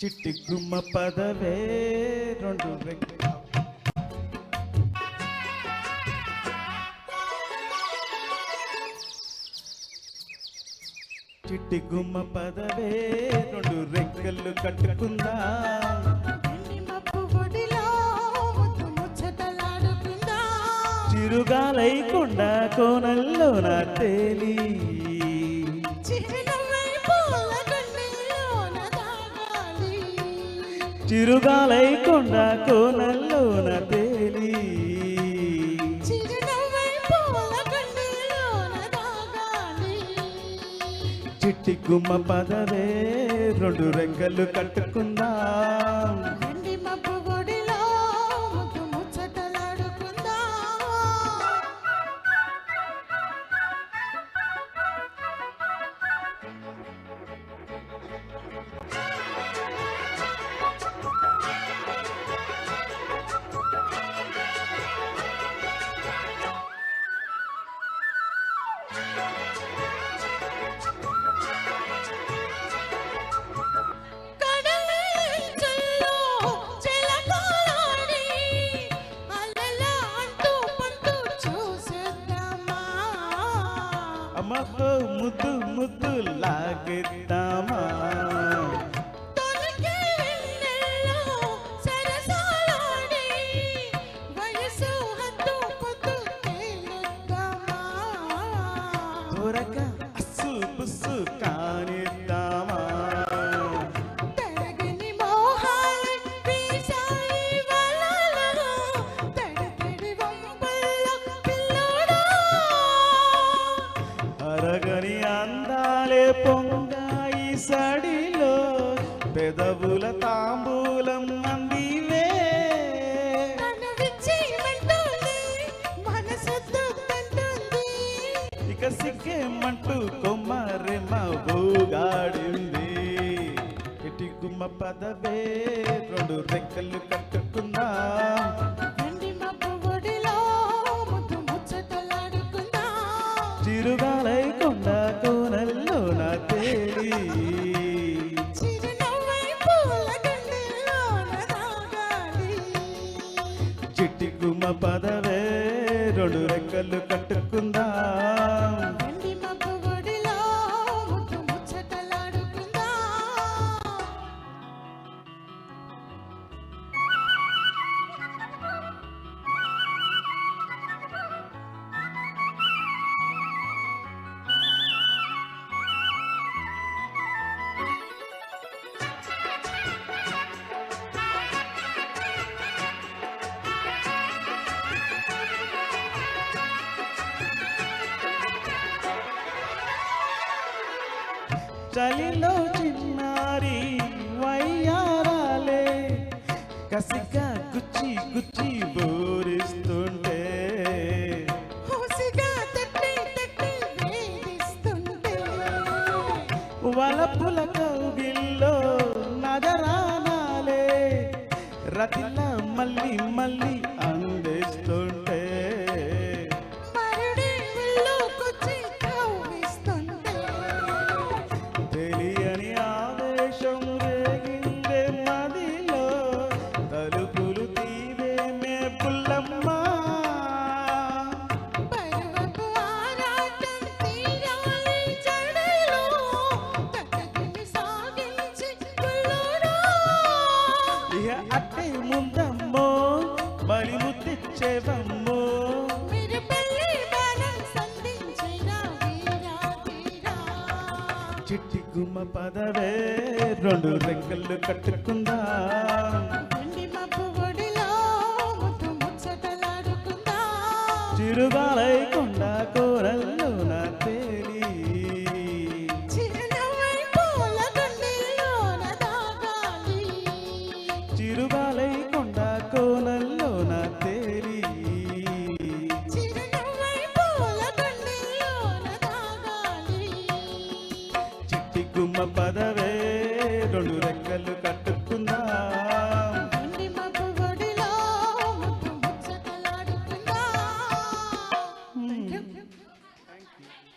చిట్టి గుమ్మ పదవే రెండు చిట్టి గుమ్మ పదవే రెండు రెక్కలు కట్టుకుందా చిరుగాలై కొండ కోనల్లో నా తేలి చిరుగాలై కొండ కోనల్లో నా తేలి చిట్టి గుమ్మ పదవే రెండు రెక్కలు కట్టుకుందా ముద్దు ముద్దు లాగిద్దామా త్వరగా అస్సు బుస్సు కానిద్దామా అరగని అందాలే పొంగాయి సడిలో పెదవుల తాంబూలం అందివే ఇక సిగ్గేమంటూ కొమ్మరెమ్మ ఊగాడింది ఇటి గుమ్మ పదవే రెండు రెక్కలు కట్టుకుందా చిరుగాలై కొండ కోనల్లో నా తేలి చిట్టి గుమ్మ పదవే రెండు రెక్కలు కట్టుకుందా చలిలో చిన్నారి వయ్యారాలే కసిగా గుచ్చి గుచ్చి బోరిస్తుంటే వలపుల కౌగిల్లో నగరానాలే రతిల మళ్ళీ మళ్ళీ అందిస్తుంటే తెలియని ఆవేశం రేగిందే మదిలో తలుపులు తీవేమే పుల్లమ్మ ఇక అట్టే ముందమ్మో మరి ముద్దిచ్చేవమ్మో చిట్టి గుమ్మ పదవే రెండు రెక్కలు కట్టుకుందా చిరుగాలై కొండ కోరల్లో నా తేలి చిరుగాలై కొండ కోనల్లో నా తేలి చిట్టి గుమ్మ పదవే రెండు రెక్కలు కట్టుకుందా Thank you.